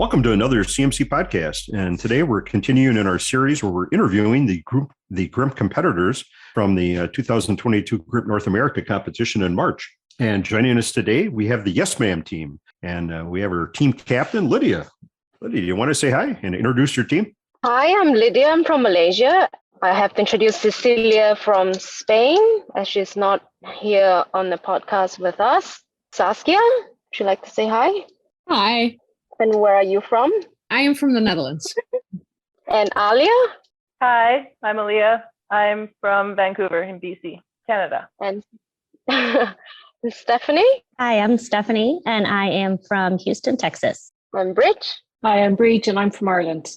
Welcome to another CMC podcast. And today we're continuing in our series where we're interviewing the GRIMP competitors from the 2022 GRIMP North America competition in March. And joining us today, we have the Yes Ma'am team. And we have our team captain, Lydia. Lydia, do you want to say hi and introduce your team? Hi, I'm Lydia. I'm from Malaysia. I have to introduce Cecilia from Spain, as she's not here on the podcast with us. Saskia, would you like to say hi? Hi. And where are you from? I am from the Netherlands. And Alia? Hi, I'm Alia. I'm from Vancouver in BC, Canada. And Stephanie? Hi, I'm Stephanie, and I am from Houston, Texas. I'm Brid. Hi, I'm Brid, and I'm from Ireland.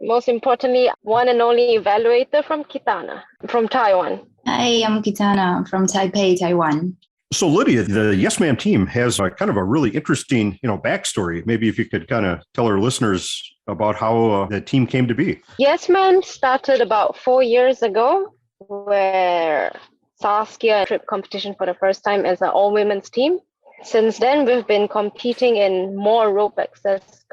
Most importantly, one and only evaluator from Kitana, from Taiwan. Hi, I'm Kitana from Taipei, Taiwan. So Lydia, the Yes Ma'am team has a kind of a really interesting, backstory. Maybe if you could kind of tell our listeners about how the team came to be. Yes Ma'am started about 4 years ago, where Saskia trip competition for the first time as an all-women's team. Since then, we've been competing in more rope access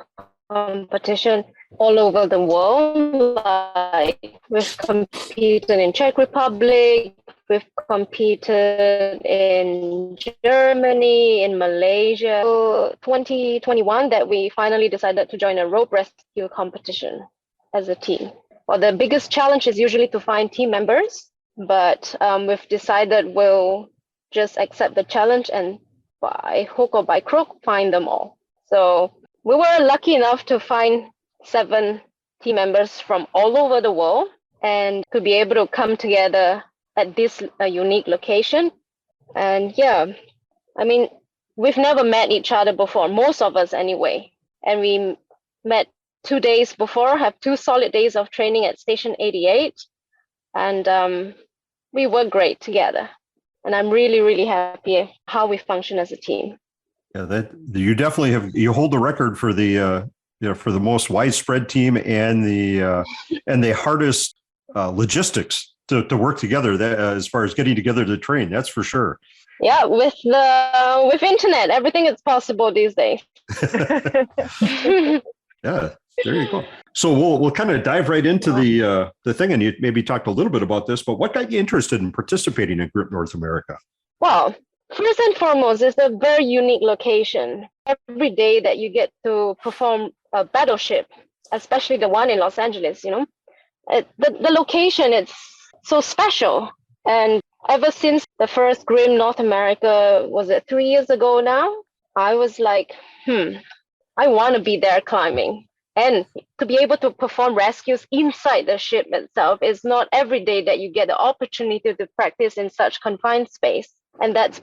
competition all over the world. Like we've competed in Czech Republic, we've competed in Germany, in Malaysia. So 2021 that we finally decided to join a rope rescue competition as a team. Well, the biggest challenge is usually to find team members, but we've decided we'll just accept the challenge and by hook or by crook, find them all. So we were lucky enough to find 7 team members from all over the world and to be able to come together at this unique location. And we've never met each other before, most of us anyway. And we met 2 days before, have 2 solid days of training at Station 88. And we work great together. And I'm really, really happy how we function as a team. Yeah, that you definitely you hold the record for the for the most widespread team and the hardest logistics to work together. That as far as getting together to train, that's for sure. Yeah, with internet, everything is possible these days. Yeah, there you go. So we'll kind of dive right into the thing, and you maybe talked a little bit about this, but what got you interested in participating in GRIMP North America? Well, first and foremost, it's a very unique location. Every day that you get to perform a battleship, especially the one in Los Angeles, the location is so special. And ever since the first GRIMP North America, was it 3 years ago now? I was like, I want to be there climbing. And to be able to perform rescues inside the ship itself is not every day that you get the opportunity to practice in such confined space. And that's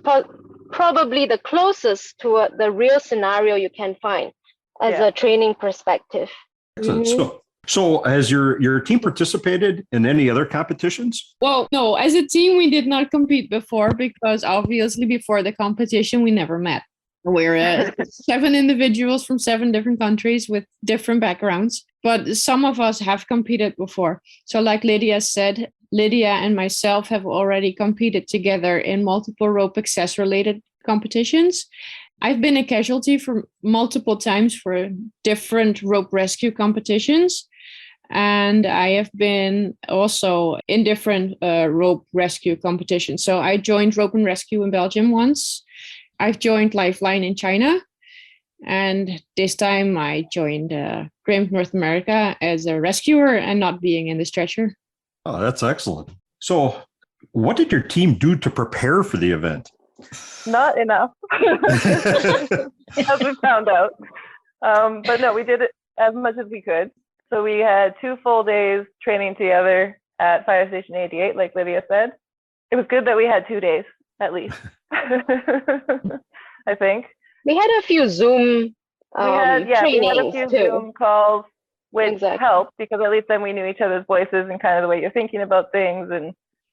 probably the closest to the real scenario you can find as a training perspective. Excellent. Mm-hmm. So has your team participated in any other competitions? Well, no, as a team, we did not compete before because obviously before the competition, we never met. We're 7 individuals from 7 different countries with different backgrounds, but some of us have competed before. So like Lydia said, Lydia and myself have already competed together in multiple rope access related competitions. I've been a casualty for multiple times for different rope rescue competitions. And I have been also in different rope rescue competitions. So I joined Rope and Rescue in Belgium once. I've joined Lifeline in China. And this time I joined GRIMP North America as a rescuer and not being in the stretcher. Oh, that's excellent. So what did your team do to prepare for the event? Not enough, as we found out. But no, we did it as much as we could. So we had 2 full days training together at Fire Station 88, like Lydia said. It was good that we had 2 days, at least, I think. We had a few Zoom trainings we had a few too. Zoom calls, which Exactly. helped because at least then we knew each other's voices and kind of the way you're thinking about things. And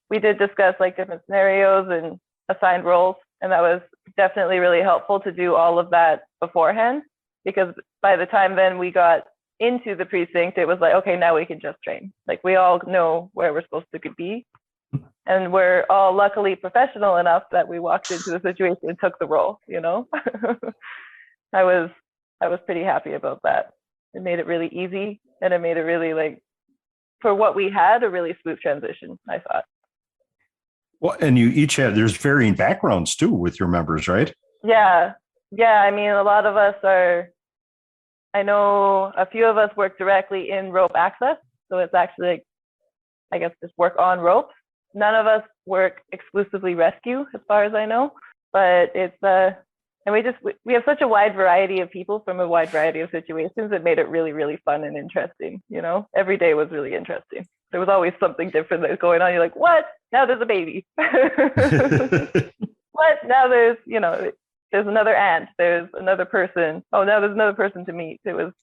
we did discuss like different scenarios and assigned roles. And that was definitely really helpful to do all of that beforehand, because by the time then we got into the precinct, it was like, okay, now we can just train. Like we all know where we're supposed to be. And we're all luckily professional enough that we walked into the situation and took the role, I was pretty happy about that. It made it really easy, and it made it really, like, for what we had, a really smooth transition, I thought. Well, and you each there's varying backgrounds too with your members, right? Yeah. I mean, a lot of us I know a few of us work directly in rope access. So it's actually, like, I guess, just work on ropes. None of us work exclusively rescue, as far as I know. But it's, and we have such a wide variety of people from a wide variety of situations. It made it really, really fun and interesting. Every day was really interesting. There was always something different that was going on. You're like, what? Now there's a baby. What? Now there's another aunt. There's another person. Oh, now there's another person to meet. It was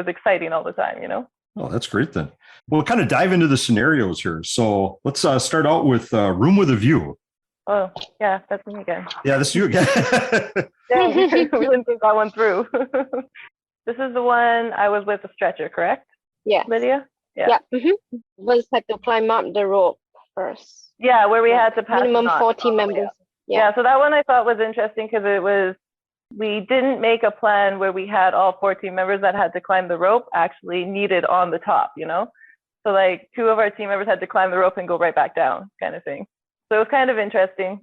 exciting all the time. Oh, that's great then. We'll kind of dive into the scenarios here. So let's start out with room with a view. Oh, yeah, that's me again. Yeah, that's you again. Yeah, we didn't think that one through. This is the one I was with the stretcher, correct? Yeah. Lydia? Yeah. Mm-hmm. Was had to climb up the rope first. Yeah, where we had to pass minimum it on. 40 members. Yeah, so that one I thought was interesting because we didn't make a plan where we had all 14 members that had to climb the rope actually needed on the top, So, like, 2 of our team members had to climb the rope and go right back down, kind of thing. So it was kind of interesting.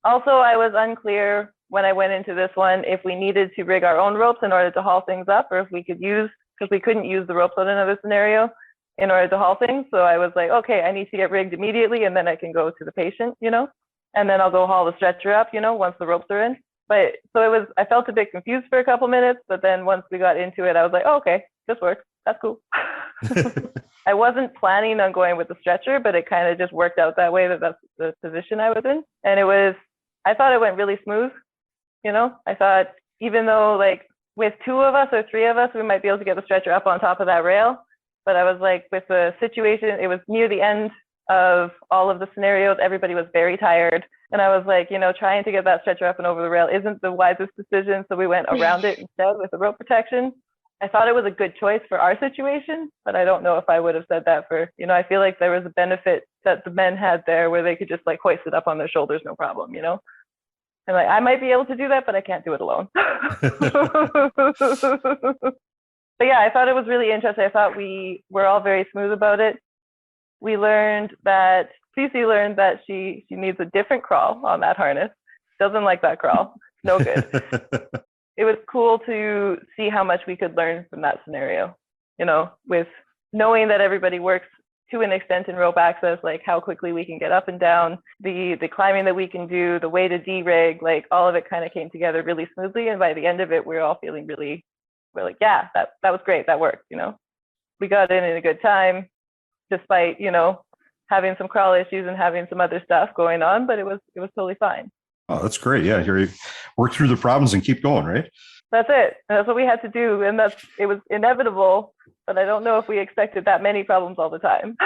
Also, I was unclear when I went into this one if we needed to rig our own ropes in order to haul things up, or if we could because we couldn't use the ropes on another scenario in order to haul things. So I was like, okay, I need to get rigged immediately, and then I can go to the patient, and then I'll go haul the stretcher up, once the ropes are in. But so I felt a bit confused for a couple minutes, but then once we got into it, I was like, oh, okay, this works. That's cool. I wasn't planning on going with the stretcher, but it kind of just worked out that way, that's the position I was in. And I thought it went really smooth. I thought even though, like, with 2 of us or 3 of us, we might be able to get the stretcher up on top of that rail. But I was like, with the situation, it was near the end of all of the scenarios. Everybody was very tired. And I was like, trying to get that stretcher up and over the rail isn't the wisest decision. So we went around it instead with the rope protection. I thought it was a good choice for our situation, but I don't know if I would have said that for, I feel like there was a benefit that the men had there where they could just, like, hoist it up on their shoulders, no problem, And, like, I might be able to do that, but I can't do it alone. But yeah, I thought it was really interesting. I thought we were all very smooth about it. We learned that Cece learned that she needs a different crawl on that harness. Doesn't like that crawl. No good. It was cool to see how much we could learn from that scenario, with knowing that everybody works to an extent in rope access, like how quickly we can get up and down, the climbing that we can do, the way to de-rig, like all of it kind of came together really smoothly. And by the end of it, we were all feeling we're like, yeah, that was great. That worked, We got in a good time, despite, having some crawl issues and having some other stuff going on, but it was totally fine. Oh, that's great. Yeah, here you work through the problems and keep going, right? That's it. And that's what we had to do. And it was inevitable, but I don't know if we expected that many problems all the time.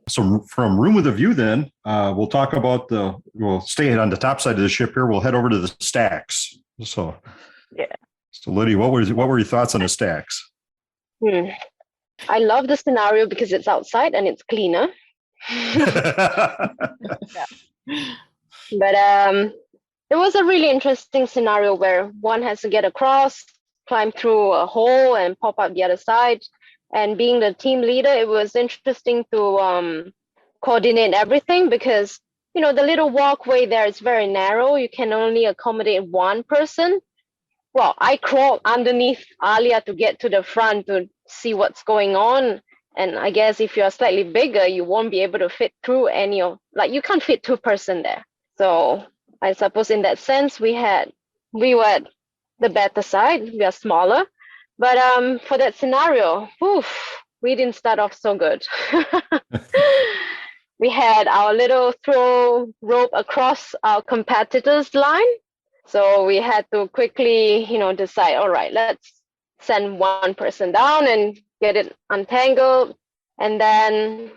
So from room with a view, then we'll talk about we'll stay on the top side of the ship here. We'll head over to the stacks. So, yeah. So Lydia, what were your thoughts on the stacks? I love the scenario because it's outside and it's cleaner. Yeah. But it was a really interesting scenario where one has to get across, climb through a hole and pop up the other side. And being the team leader, it was interesting to coordinate everything because, the little walkway there is very narrow. You can only accommodate one person. Well, I crawled underneath Alia to get to the front to see what's going on. And I guess if you're slightly bigger, you won't be able to fit through you can't fit 2 person there. So I suppose in that sense, we were at the better side. We are smaller. But for that scenario, we didn't start off so good. We had our little throw rope across our competitors' line. So we had to quickly, decide, all right, let's send one person down and get it untangled. And then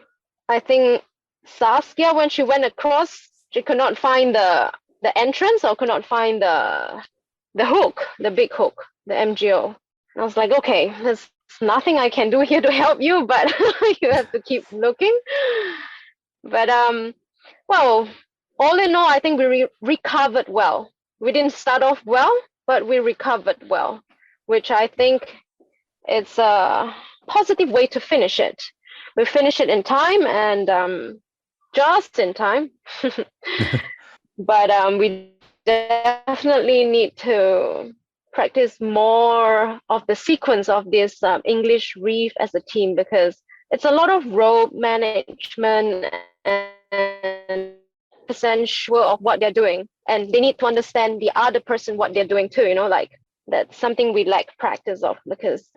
I think Saskia, when she went across, she could not find the entrance or could not find the hook, the big hook, the MGO. I was like, okay, there's nothing I can do here to help you, but you have to keep looking. But well, all in all, I think we recovered well. We didn't start off well, but we recovered well. which I think it's a positive way to finish it. We finish it in time and just in time. But we definitely need to practice more of the sequence of this English reef as a team, because it's a lot of rope management and percent sure of what they're doing, and they need to understand the other person what they're doing too, like that's something we lack practice of, because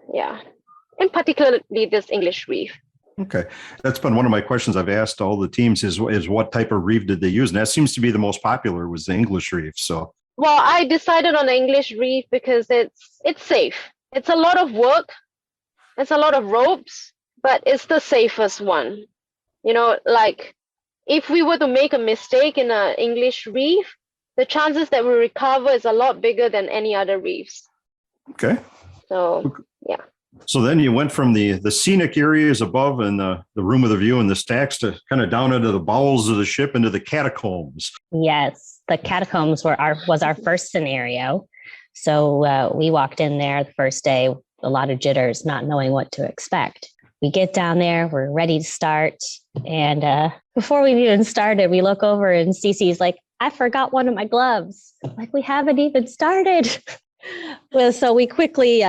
in particularly this English reef. Okay. That's been one of my questions I've asked all the teams is what type of reef did they use? And that seems to be the most popular was the English reef. So, well, I decided on the English reef because it's safe. It's a lot of work. It's a lot of ropes, but it's the safest one. Like if we were to make a mistake in an English reef, the chances that we recover is a lot bigger than any other reefs. okay. So, yeah. So then you went from the scenic areas above and the room of the view and the stacks to kind of down into the bowels of the ship into the catacombs. Yes, the catacombs was our first scenario. So we walked in there the first day, a lot of jitters, not knowing what to expect. We get down there, we're ready to start. And before we even started, we look over and Cece's like, I forgot one of my gloves. Like, we haven't even started. Well, so we quickly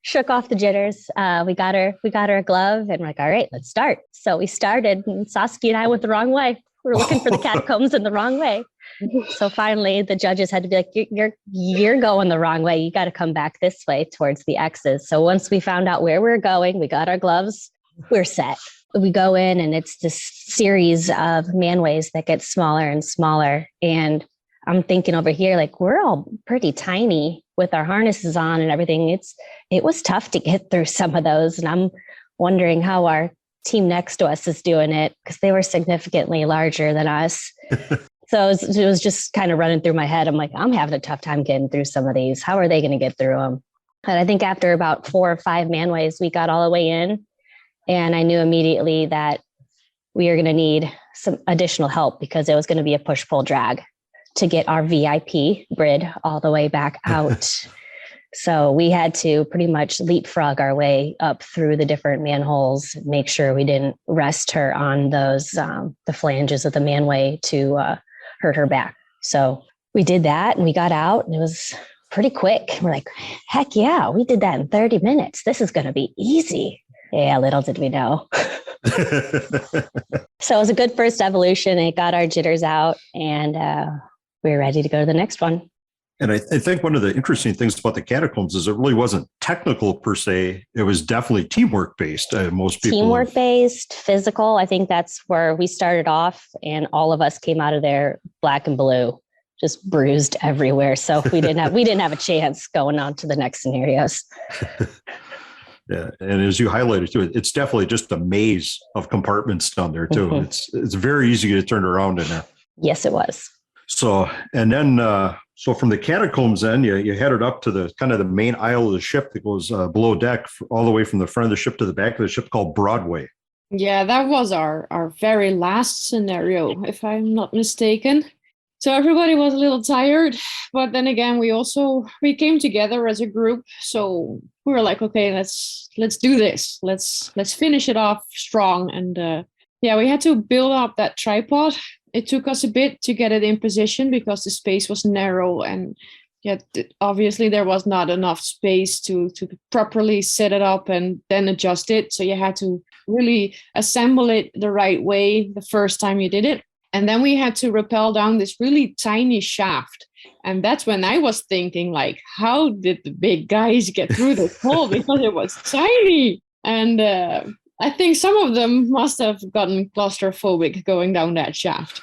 shook off the jitters. We got her a glove and we're like, all right, let's start. So we started and Saskia and I went the wrong way. We were looking for the catacombs in the wrong way. So finally the judges had to be like, you're going the wrong way. You got to come back this way towards the X's. So once we found out where we were going, we got our gloves, we're set. We go in and it's this series of manways that get smaller and smaller. And I'm thinking over here, like, we're all pretty tiny with our harnesses on and everything. It was tough to get through some of those. And I'm wondering how our team next to us is doing it, because they were significantly larger than us. So it was just kind of running through my head. I'm like, I'm having a tough time getting through some of these. How are they going to get through them? And I think after about 4 or 5 manways, we got all the way in. And I knew immediately that we were going to need some additional help, because it was going to be a push-pull drag to get our VIP Brid all the way back out. So we had to pretty much leapfrog our way up through the different manholes, make sure we didn't rest her on those, the flanges of the manway to hurt her back. So we did that and we got out and it was pretty quick. We're like, heck yeah, we did that in 30 minutes. This is going to be easy. Yeah, little did we know. So it was a good first evolution. It got our jitters out and we were ready to go to the next one. And I think one of the interesting things about the catacombs is it really wasn't technical per se. It was definitely teamwork based. Most people teamwork based, physical. I think that's where we started off, and all of us came out of there black and blue, just bruised everywhere. So we didn't have a chance going on to the next scenarios. Yeah, and as you highlighted too, it's definitely just a maze of compartments down there too. Mm-hmm. It's very easy to turn around in there. Yes, it was. So, and then, so from the catacombs, then you headed up to the kind of the main aisle of the ship that goes below deck, all the way from the front of the ship to the back of the ship, called Broadway. Yeah, that was our very last scenario, if I'm not mistaken. So everybody was a little tired, but then again, we came together as a group. So we were like, okay, let's do this. Let's finish it off strong. And we had to build up that tripod. It took us a bit to get it in position because the space was narrow, and yet obviously there was not enough space to properly set it up and then adjust it. So you had to really assemble it the right way the first time you did it. And then we had to rappel down this really tiny shaft. And that's when I was thinking, like, how did the big guys get through this hole? Because it was tiny. And I think some of them must have gotten claustrophobic going down that shaft.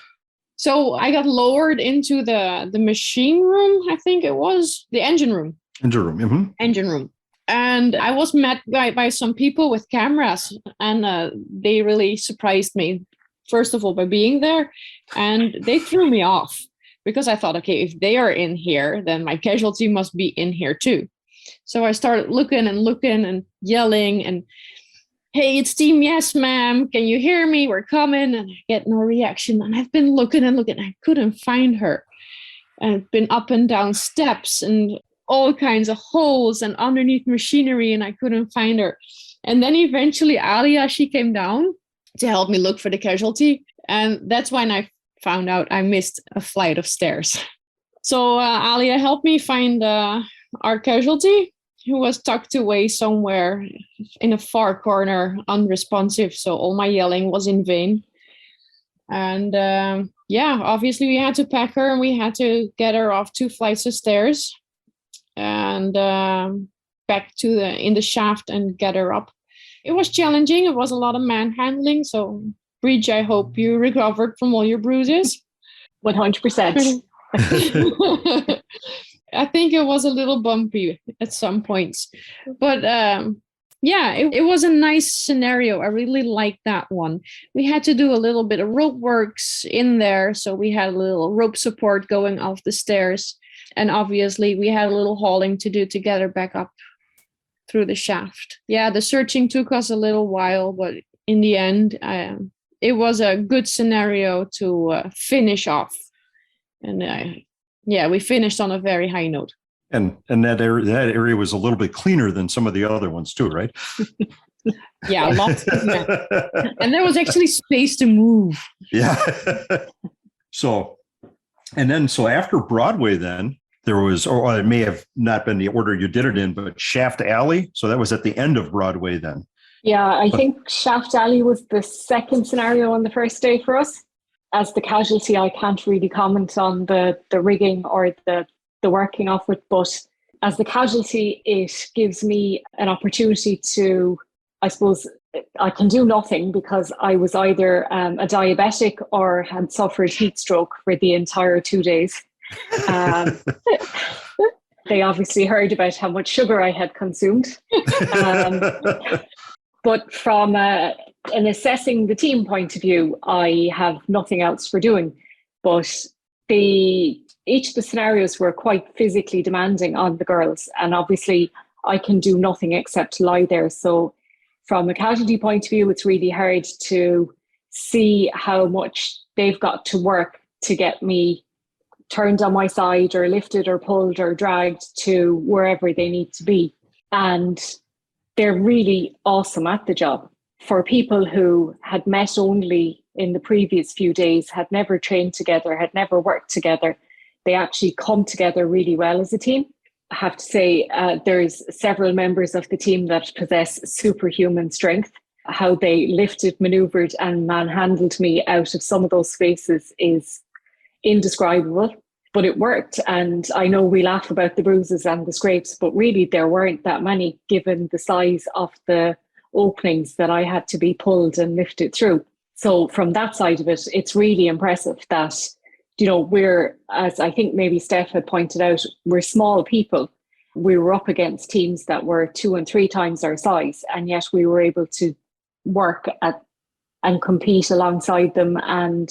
So I got lowered into the machine room, I think it was, the engine room. Engine room, mm-hmm. Engine room. And I was met by some people with cameras, and they really surprised me, first of all, by being there. And they threw me off because I thought, okay, if they are in here, then my casualty must be in here too. So I started looking and yelling and, hey, it's Team Yes, ma'am. Can you hear me? We're coming. And I get no reaction. And I've been looking and looking. I couldn't find her. And I've been up and down steps. And all kinds of holes and underneath machinery, and I couldn't find her. And then eventually Alia, she came down to help me look for the casualty. And that's when I found out I missed a flight of stairs. So Alia helped me find our casualty, who was tucked away somewhere in a far corner, unresponsive. So all my yelling was in vain. And obviously we had to pack her and we had to get her off 2 flights of stairs and back to in the shaft and get her up. It was challenging. It was a lot of manhandling. So Brid, I hope you recovered from all your bruises. 100%. I think it was a little bumpy at some points, but it was a nice scenario. I really liked that one. We had to do a little bit of rope works in there. So we had a little rope support going off the stairs. And obviously we had a little hauling to do to get her back up through the shaft. Yeah, the searching took us a little while, but in the end, it was a good scenario to finish off. And we finished on a very high note. And that area was a little bit cleaner than some of the other ones too, right? Yeah, lots of that. And there was actually space to move. Yeah. So after Broadway, then there was, or it may have not been the order you did it in, but Shaft Alley. So that was at the end of Broadway then. Yeah, I think Shaft Alley was the second scenario on the first day for us. As the casualty, I can't really comment on the rigging or the working of it, but as the casualty, it gives me an opportunity to, I suppose, I can do nothing because I was either a diabetic or had suffered heat stroke for the entire 2 days. They obviously heard about how much sugar I had consumed. But from an assessing the team point of view, I have nothing else for doing. But each of the scenarios were quite physically demanding on the girls. And obviously, I can do nothing except lie there. So from a casualty point of view, it's really hard to see how much they've got to work to get me turned on my side or lifted or pulled or dragged to wherever they need to be. And they're really awesome at the job. For people who had met only in the previous few days, had never trained together, had never worked together, they actually come together really well as a team. I have to say there's several members of the team that possess superhuman strength. How they lifted, maneuvered and manhandled me out of some of those spaces is indescribable, but it worked. And I know we laugh about the bruises and the scrapes, but really there weren't that many given the size of the openings that I had to be pulled and lifted through. So from that side of it, it's really impressive that, we're, as I think maybe Steph had pointed out, we're small people. We were up against teams that were 2 and 3 times our size, and yet we were able to work at and compete alongside them and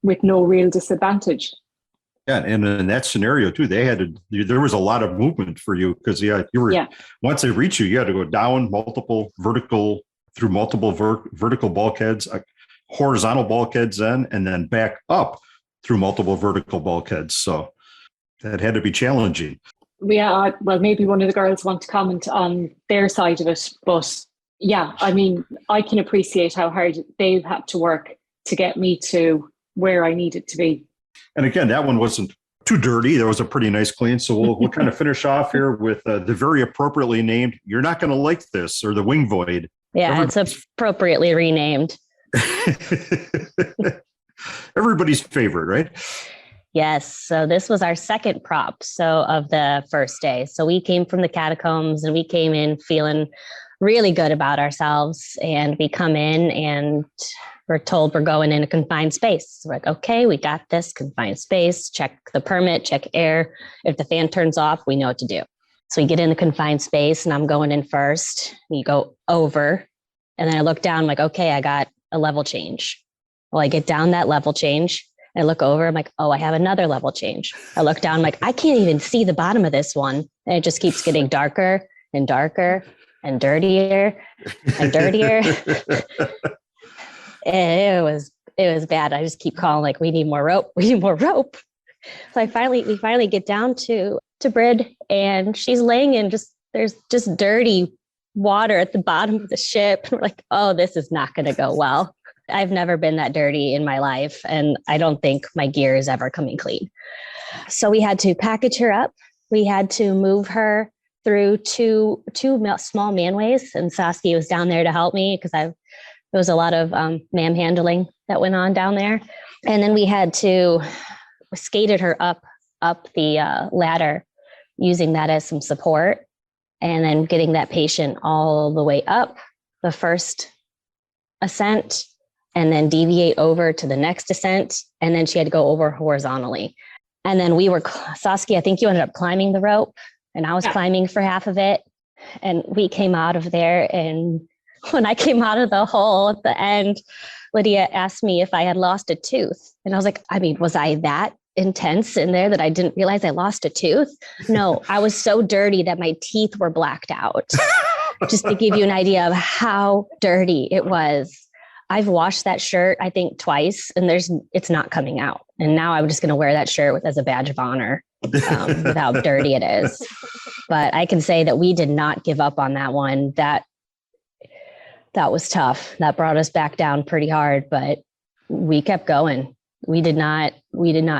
with no real disadvantage. Yeah, and in that scenario too, there was a lot of movement for you because once they reach you, you had to go down multiple vertical bulkheads, horizontal bulkheads and then back up through multiple vertical bulkheads. So that had to be challenging. Yeah, well, maybe one of the girls want to comment on their side of it, but yeah, I mean, I can appreciate how hard they've had to work to get me to where I needed to be. And again, that one wasn't too dirty. That was a pretty nice clean. So we'll kind of finish off here with the very appropriately named, "You're Not Going to Like This," or the Wing Void. Yeah, it's appropriately renamed. Everybody's favorite, right? Yes. So this was our second prop of the first day. So we came from the Catacombs and we came in feeling really good about ourselves. And we come in and we're told we're going in a confined space. We're like, okay, we got this confined space. Check the permit, check air. If the fan turns off, we know what to do. So we get in the confined space and I'm going in first. You go over and then I look down, I'm like, okay, I got a level change. Well, I get down that level change. I look over, I'm like, oh, I have another level change. I look down, I'm like, I can't even see the bottom of this one. And it just keeps getting darker and darker and dirtier and dirtier. And it was bad. I just keep calling, like, we need more rope. We need more rope. So we finally get down to to Brid, and she's laying in there's just dirty water at the bottom of the ship. We're like, oh, this is not going to go well. I've never been that dirty in my life, and I don't think my gear is ever coming clean. So we had to package her up. We had to move her through two small manways, and Saskia was down there to help me because there was a lot of manhandling that went on down there. And then we had to skated her up the ladder, using that as some support, and then getting that patient all the way up the first ascent, and then deviate over to the next ascent. And then she had to go over horizontally. And then Saskia, I think you ended up climbing the rope, and I was climbing for half of it. And we came out of there. And when I came out of the hole at the end, Lydia asked me if I had lost a tooth. And I was like, I mean, was I that intense in there that I didn't realize I lost a tooth? No, I was so dirty that my teeth were blacked out. Just to give you an idea of how dirty it was. I've washed that shirt, I think, twice, and it's not coming out. And now I'm just going to wear that shirt as a badge of honor with how dirty it is. But I can say that we did not give up on that one. That was tough. That brought us back down pretty hard, but we kept going. We did not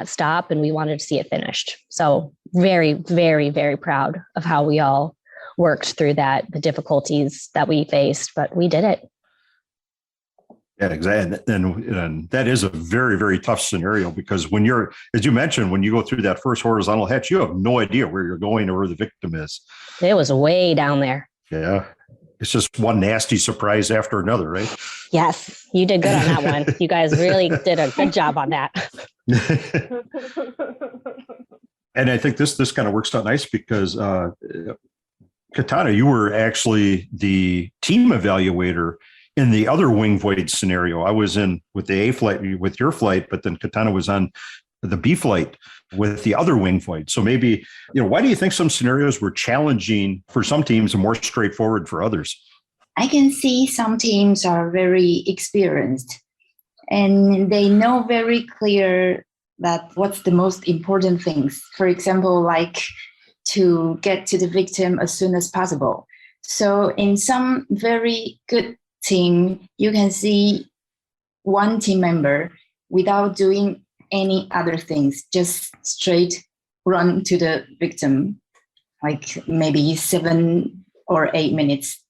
stop, and we wanted to see it finished. So very, very, very proud of how we all worked through the difficulties that we faced, but we did it. Yeah, exactly. And that is a very, very tough scenario, because when as you mentioned, when you go through that first horizontal hatch, you have no idea where you're going or where the victim is. It was way down there. Yeah. It's just one nasty surprise after another, right? Yes, you did good on that one. You guys really did a good job on that. And I think this kind of works out nice because Kitana, you were actually the team evaluator in the other wing void scenario. I was in with the A flight with your flight, but then Kitana was on the B flight with the other wing void. So maybe, why do you think some scenarios were challenging for some teams and more straightforward for others? I can see some teams are very experienced and they know very clear that what's the most important things. For example, like to get to the victim as soon as possible. So in some very good team, you can see one team member without doing any other things, just straight run to the victim, like maybe 7 or 8 minutes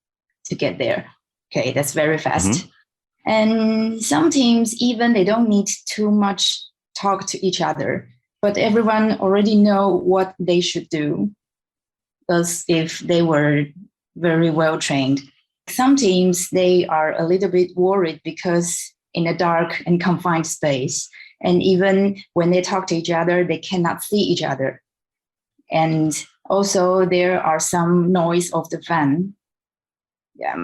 to get there. Okay, that's very fast. Mm-hmm. And some teams, even they don't need too much talk to each other, but everyone already know what they should do, as if they were very well trained. Some teams, they are a little bit worried because in a dark and confined space, and even when they talk to each other, they cannot see each other. And also there are some noise of the fan. Yeah.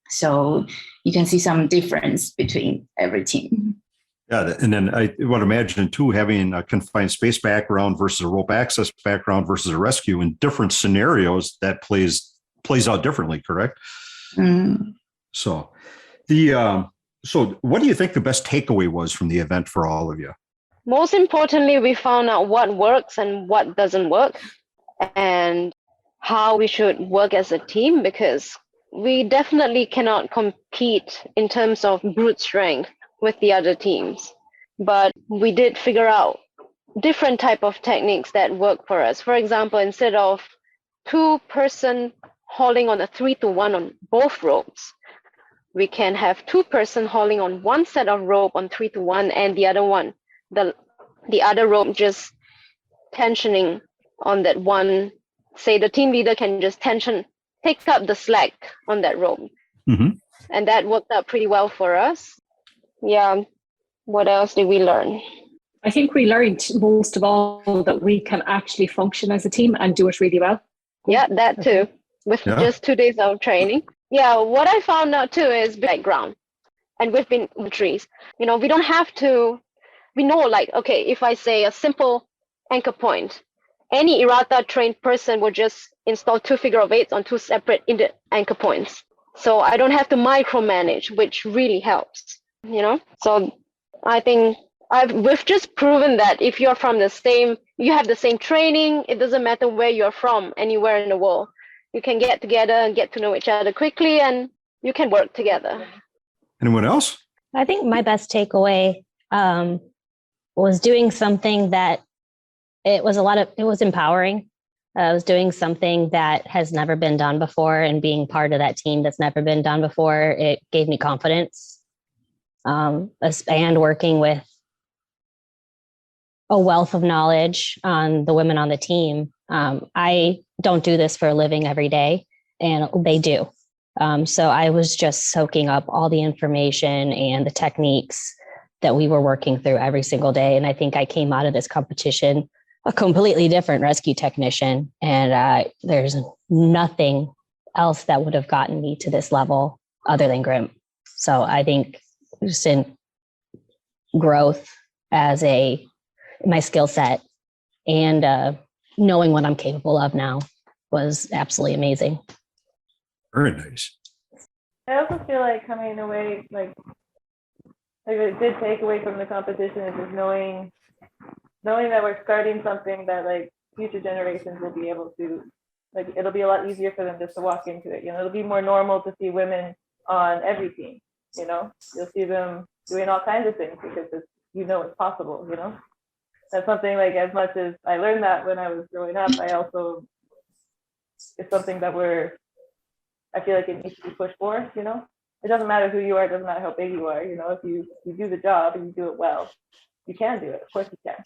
So you can see some difference between every team. Yeah, and then I would imagine too, having a confined space background versus a rope access background versus a rescue in different scenarios, that plays out differently, correct? Mm. So what do you think the best takeaway was from the event for all of you? Most importantly, we found out what works and what doesn't work, and how we should work as a team, because we definitely cannot compete in terms of brute strength with the other teams. But we did figure out different type of techniques that work for us. For example, instead of 2-person hauling on a 3-to-1 on both ropes, we can have 2-person hauling on one set of rope on 3-to-1, and the other one, the other rope just tensioning on that one. Say the team leader can just take up the slack on that rope. Mm-hmm. And that worked out pretty well for us. Yeah. What else did we learn? I think we learned most of all that we can actually function as a team and do it really well. Yeah, that too. With just 2 days of training. Yeah, what I found out too is background. And we've been in trees. We don't have to, we know, like, okay, if I say a simple anchor point, any errata trained person will just install 2 figure of 8s on 2 separate anchor points. So I don't have to micromanage, which really helps, So I think we've just proven that if you're from you have the same training, it doesn't matter where you're from, anywhere in the world. You can get together and get to know each other quickly, and you can work together. Anyone else? I think my best takeaway was doing something that it was empowering. I was doing something that has never been done before, and being part of that team that's never been done before, it gave me confidence. And working with a wealth of knowledge on the women on the team. I don't do this for a living every day, and they do. So I was just soaking up all the information and the techniques that we were working through every single day. And I think I came out of this competition a completely different rescue technician. And there's nothing else that would have gotten me to this level other than GRIMP. So I think just in growth as my skill set and knowing what I'm capable of now was absolutely amazing. Very nice. I also feel like coming away, like a good takeaway from the competition is just knowing that we're starting something that like future generations will be able to, like, it'll be a lot easier for them just to walk into it. You know, it'll be more normal to see women on every team. You know, you'll see them doing all kinds of things because it's possible. You know, that's something like, as much as I learned that when I was growing up, it's something that I feel like it needs to be pushed for. You know, it doesn't matter who you are, it doesn't matter how big you are. You know, if you do the job and you do it well, you can do it. Of course you can.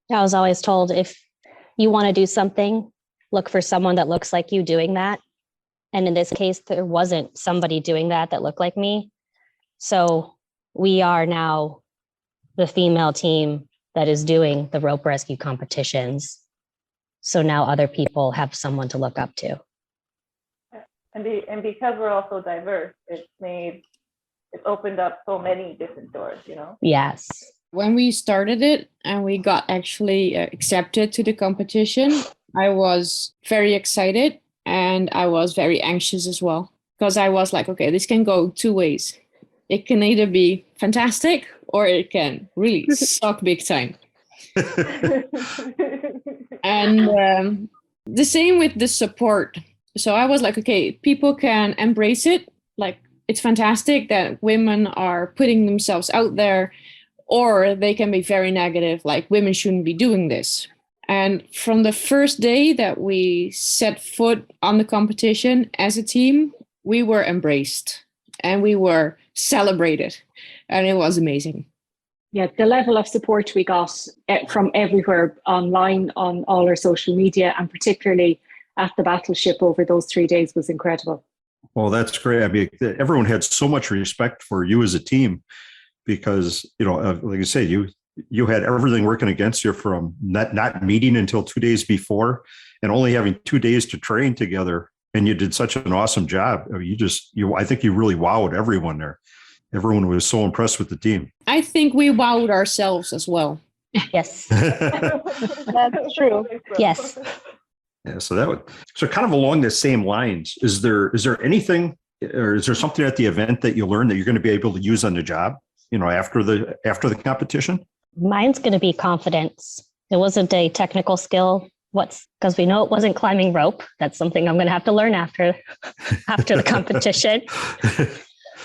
I was always told, if you want to do something, look for someone that looks like you doing that. And in this case, there wasn't somebody doing that looked like me. So we are now the female team that is doing the rope rescue competitions. So now other people have someone to look up to. And because we're all so diverse, it's opened up so many different doors, you know? Yes. When we started it and we got actually accepted to the competition, I was very excited and I was very anxious as well, because I was like, okay, this can go two ways. It can either be fantastic or it can really suck big time. And the same with the support. So I was like, okay, people can embrace it. Like, it's fantastic that women are putting themselves out there, or they can be very negative, like women shouldn't be doing this. And from the first day that we set foot on the competition as a team, we were embraced and we were celebrated, and it was amazing. Yeah, the level of support we got from everywhere online, on all our social media, and particularly at the battleship over those 3 days was incredible. Well, that's great. I mean, everyone had so much respect for you as a team because, like I say, you had everything working against you, from not meeting until 2 days before and only having 2 days to train together. And you did such an awesome job. I mean, I think you really wowed everyone there. Everyone was so impressed with the team. I think we wowed ourselves as well. Yes. That's true. Yes. Yeah, so kind of along the same lines, is there anything, or is there something at the event that you learned that you're going to be able to use on the job, after the competition? Mine's going to be confidence. It wasn't a technical skill. Because we know it wasn't climbing rope. That's something I'm going to have to learn after the competition.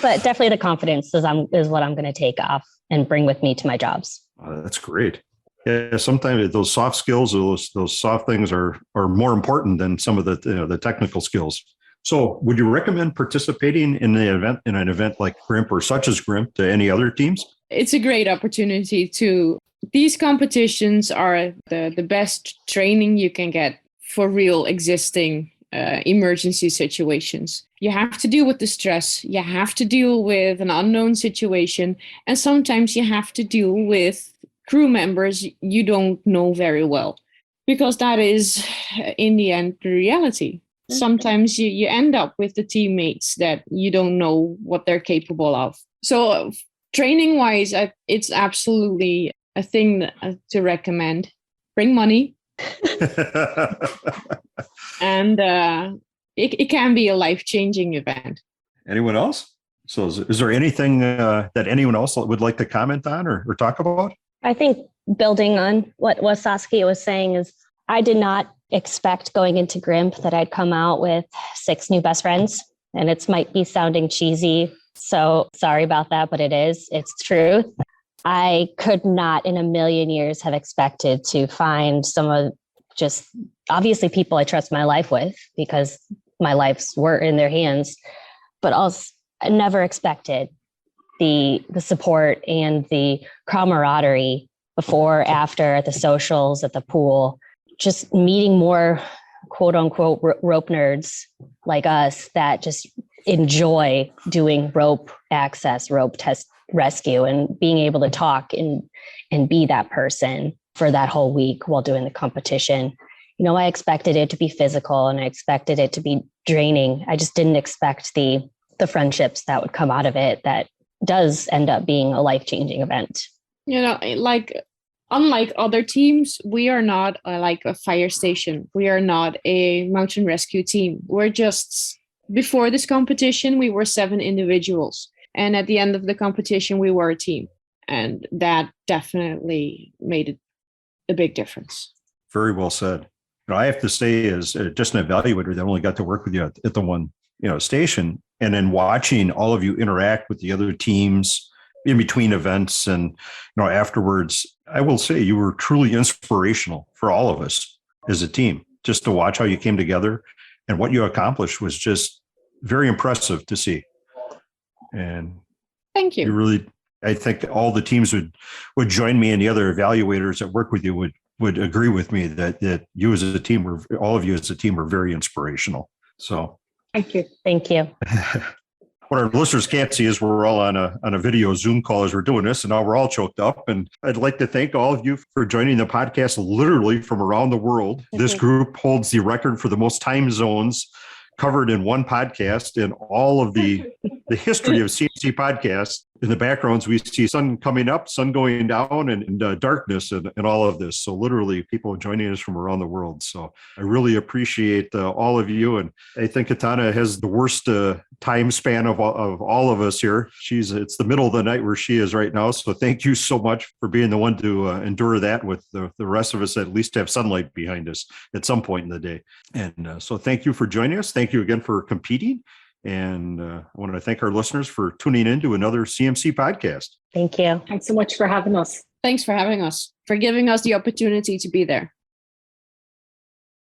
But definitely the confidence is what I'm going to take off and bring with me to my jobs. That's great. Yeah, sometimes those soft skills, those soft things are more important than some of the technical skills. So, would you recommend participating in an event like GRIMP or such as GRIMP to any other teams? It's a great opportunity to. These competitions are the best training you can get for real existing emergency situations. You have to deal with the stress. You have to deal with an unknown situation. And sometimes you have to deal with crew members you don't know very well, because that is, in the end, the reality. Sometimes you end up with the teammates that you don't know what they're capable of. So training-wise, it's absolutely a thing to recommend. Bring money. And it can be a life-changing event. Anyone else? So is there anything that anyone else would like to comment on or talk about? I think building on what Saskia was saying is I did not expect going into GRIMP that I'd come out with 6 new best friends. And it might be sounding cheesy, so sorry about that, but it's truth. I could not in a million years have expected to find some of just obviously people I trust my life with because my lives were in their hands, but also I never expected the support and the camaraderie before, after, at the socials, at the pool, just meeting more quote unquote rope nerds like us that just enjoy doing rope access, rope test rescue, and being able to talk and be that person for that whole week while doing the competition. You know, I expected it to be physical and I expected it to be draining. I just didn't expect the friendships that would come out of it that does end up being a life-changing event. You know, like unlike other teams, we are not like a fire station. We are not a mountain rescue team. We're just, before this competition, we were 7 individuals. And at the end of the competition, we were a team. And that definitely made it a big difference. Very well said. You know, I have to say, as just an evaluator that only got to work with you at the one, station, and then watching all of you interact with the other teams in between events and, afterwards, I will say you were truly inspirational for all of us as a team. Just to watch how you came together and what you accomplished was just very impressive to see. And thank you. You really, I think all the teams would join me, and the other evaluators that work with you would agree with me that you as a team all of you as a team were very inspirational. So thank you. Thank you. What our listeners can't see is we're all on a video Zoom call as we're doing this, and now we're all choked up. And I'd like to thank all of you for joining the podcast literally from around the world. Mm-hmm. This group holds the record for the most time zones covered in one podcast in all of the history of CMC podcasts. In the backgrounds, we see sun coming up, sun going down, and darkness and all of this. So literally people joining us from around the world. So I really appreciate all of you. And I think Kitana has the worst time span of all of us here. It's the middle of the night where she is right now. So thank you so much for being the one to endure that with the rest of us at least have sunlight behind us at some point in the day. And so thank you for joining us. Thank you again for competing. And I want to thank our listeners for tuning in to another CMC podcast. Thank you. Thanks so much for having us. Thanks for having us, for giving us the opportunity to be there.